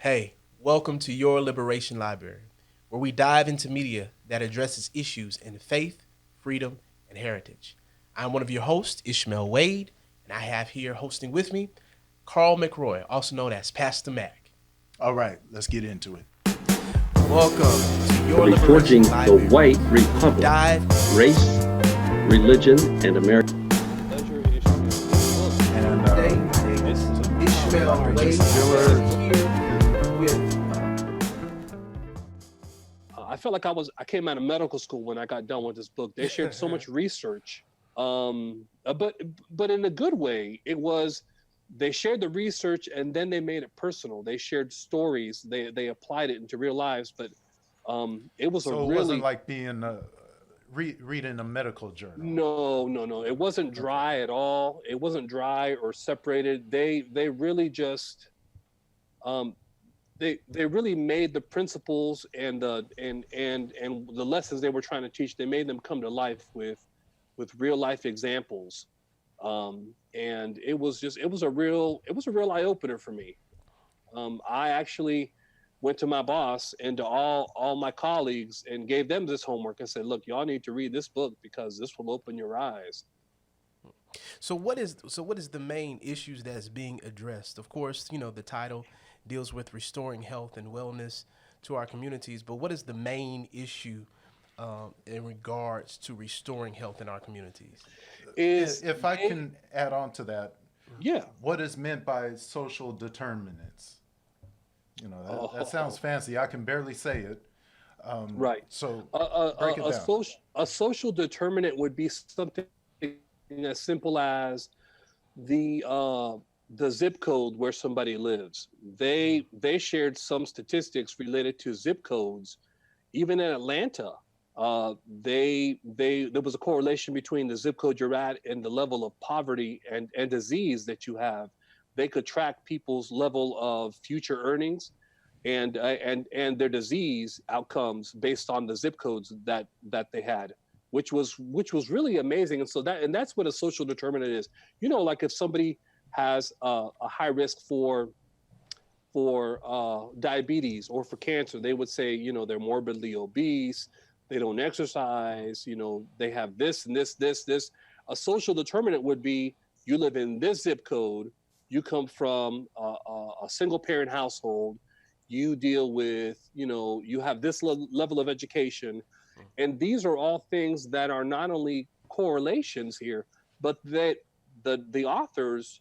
Hey, welcome to Your Liberation Library, where we dive into media that addresses issues in faith, freedom, and heritage. I'm one of your hosts, Ishmael Wade, and I have here hosting with me Carl McRoy, also known as Pastor Mac. All right, let's get into it. Welcome to Your Reforging Liberation the Library, White where we Republic, dive Race, Religion, and American. Pleasure, Ishmael. And today. This is Ishmael Wade here with I felt like I came out of medical school when I got done with this book. They shared so much research, but in a good way. They shared the research and then they made it personal. They shared stories. They applied it into real lives. But it was so a it really wasn't like being reading a medical journal. no. It wasn't dry at all. It wasn't dry or separated. They really just um, they really made the principles and the lessons they were trying to teach. They made them come to life with real life examples, and it was a real eye opener for me. I actually went to my boss and to all my colleagues and gave them this homework and said, look, y'all need to read this book because this will open your eyes. So what is the main issues that's being addressed? Of course, the title deals with restoring health and wellness to our communities, but what is the main issue in regards to restoring health in our communities? Is If I they, can add on to that, yeah. what is meant by social determinants? That sounds Oh, fancy. I can barely say it. right. So a, a, break it a, a down. social a social determinant would be something as simple as the uh, the zip code where somebody lives. They shared some statistics related to zip codes. Even in Atlanta, they there was a correlation between the zip code you're at and the level of poverty and disease that you have. They could track people's level of future earnings and their disease outcomes based on the zip codes that they had, which was really amazing. And so that's what a social determinant is. Like if somebody has a high risk for diabetes or for cancer, they would say, they're morbidly obese, they don't exercise, they have this and this. A social determinant would be you live in this zip code, you come from a single parent household, you deal with, you have this level of education. And these are all things that are not only correlations here, but that the authors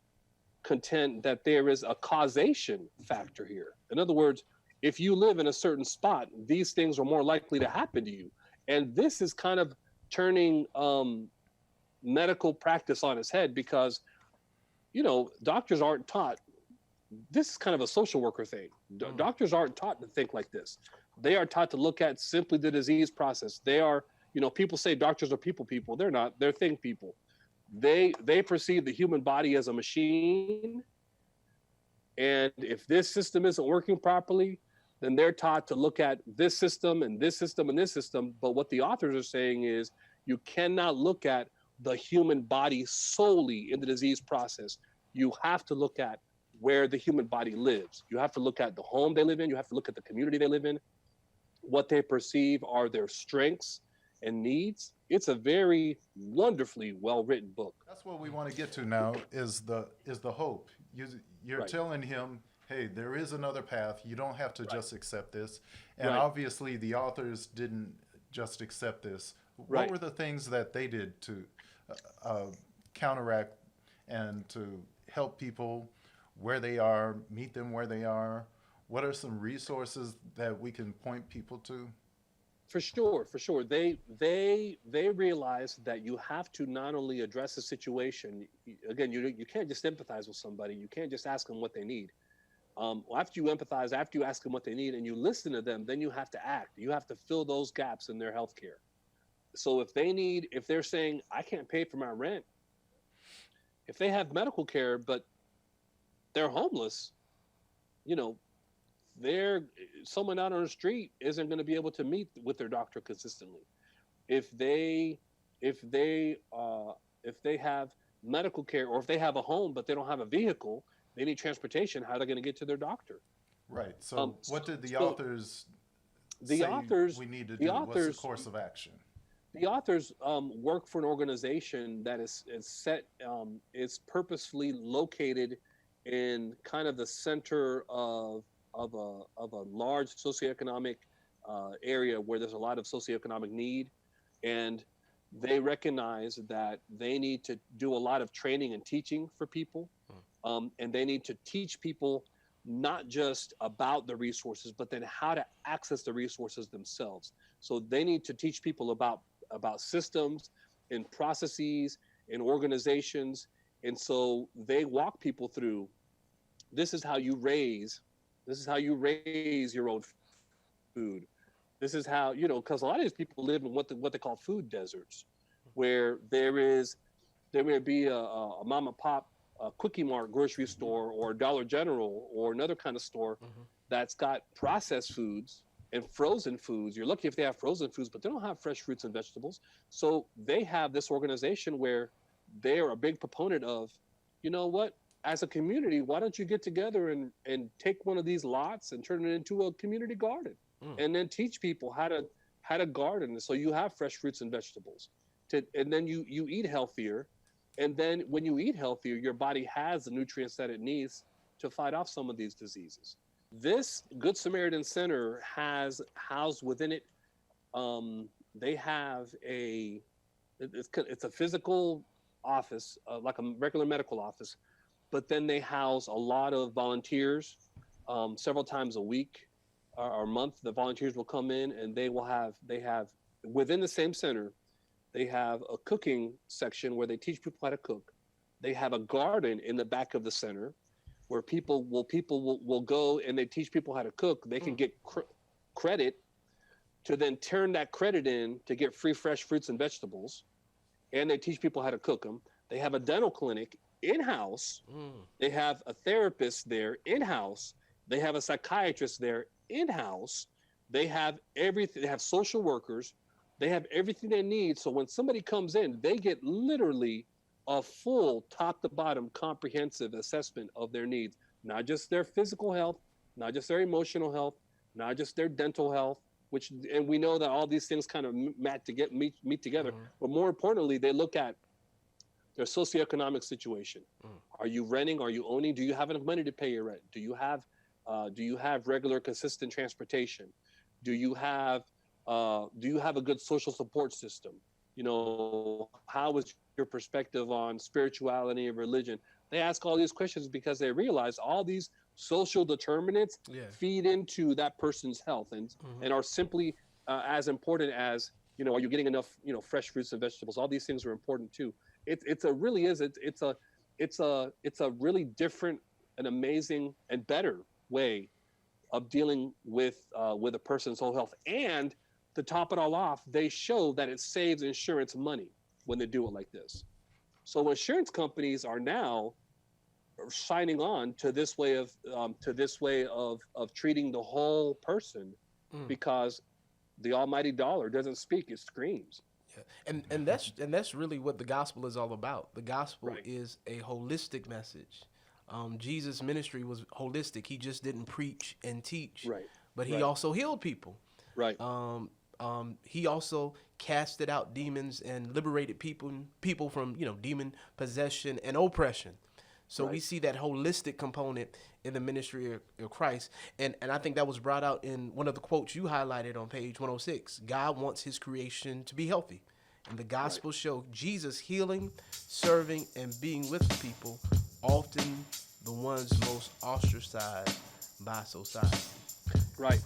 contend that there is a causation factor here. In other words, if you live in a certain spot, these things are more likely to happen to you. And this is kind of turning medical practice on its head because, doctors aren't taught. This is kind of a social worker thing. Doctors aren't taught to think like this. They are taught to look at simply the disease process. They are, people say doctors are people. They're not. They're thing people. They perceive the human body as a machine, and if this system isn't working properly, then they're taught to look at this system and this system and this system. But what the authors are saying is you cannot look at the human body solely in the disease process. You have to look at where the human body lives. You have to look at the home they live in. You have to look at the community they live in, what they perceive are their strengths and needs. It's a very wonderfully well written book. That's what we want to get to now. Is the hope? You're Right, telling him, hey, there is another path. You don't have to right, just accept this. And right, obviously, the authors didn't just accept this. What right. were the things that they did to uh, counteract and to help people where they are, meet them where they are? What are some resources that we can point people to? For sure, for sure. They realize that you have to not only address the situation. Again, you can't just empathize with somebody. You can't just ask them what they need. After you empathize, after you ask them what they need, and you listen to them, then you have to act. You have to fill those gaps in their healthcare. So if they're saying I can't pay for my rent, if they have medical care but they're homeless, you know, they're someone out on the street isn't going to be able to meet with their doctor consistently. If they if they if they have medical care or if they have a home but they don't have a vehicle, they need transportation. How are they going to get to their doctor? Right. So what did the so authors the say authors, we need to the do? What's the authors, course of action? the authors work for an organization that is set, is purposefully located in kind of the center of a large socioeconomic area where there's a lot of socioeconomic need, and they recognize that they need to do a lot of training and teaching for people, and they need to teach people not just about the resources, but then how to access the resources themselves. So they need to teach people about systems and processes and organizations. And so they walk people through, this is how you raise your own food. This is how, because a lot of these people live in what they call food deserts, where there may be a mom and pop Quickie Mart grocery store or Dollar General or another kind of store that's got processed foods and frozen foods. You're lucky if they have frozen foods, but they don't have fresh fruits and vegetables. So they have this organization where they are a big proponent of, you know what, as a community, why don't you get together and take one of these lots and turn it into a community garden, and then teach people how to garden so you have fresh fruits and vegetables, and then you eat healthier. And then when you eat healthier, your body has the nutrients that it needs to fight off some of these diseases. This Good Samaritan Center has housed within it, they have it's a physical office, like a regular medical office, but then they house a lot of volunteers several times a week or month. The volunteers will come in and they have within the same center, they have a cooking section where they teach people how to cook. They have a garden in the back of the center where people will go and they teach people how to cook. They can get credit to then turn that credit in to get free fresh fruits and vegetables. And they teach people how to cook them. They have a dental clinic in-house. They have a therapist there in-house. They have a psychiatrist there in-house. They have everything. They have social workers. They have everything they need. So when somebody comes in, they get literally a full top to bottom comprehensive assessment of their needs, not just their physical health, not just their emotional health, not just their dental health, and we know that all these things kind of meet together. But more importantly, they look at their socioeconomic situation. Are you renting? Are you owning? Do you have enough money to pay your rent? Do you have regular, consistent transportation? Do you have a good social support system? How is your perspective on spirituality and religion? They ask all these questions because they realize all these social determinants feed into that person's health and are simply as important as, are you getting enough, fresh fruits and vegetables? All these things are important too. It's a really different and amazing and better way of dealing with a person's whole health. And to top it all off, they show that it saves insurance money when they do it like this. So insurance companies are now signing on to this way of treating the whole person, because the almighty dollar doesn't speak; it screams. Yeah. And that's really what the gospel is all about. The gospel is a holistic message. Jesus' ministry was holistic. He just didn't preach and teach, but he also healed people. Right. He also casted out demons and liberated people from, demon possession and oppression. So we see that holistic component in the ministry of Christ. And I think that was brought out in one of the quotes you highlighted on page 106. God wants his creation to be healthy. And the gospel show Jesus healing, serving, and being with the people, often the ones most ostracized by society. Right.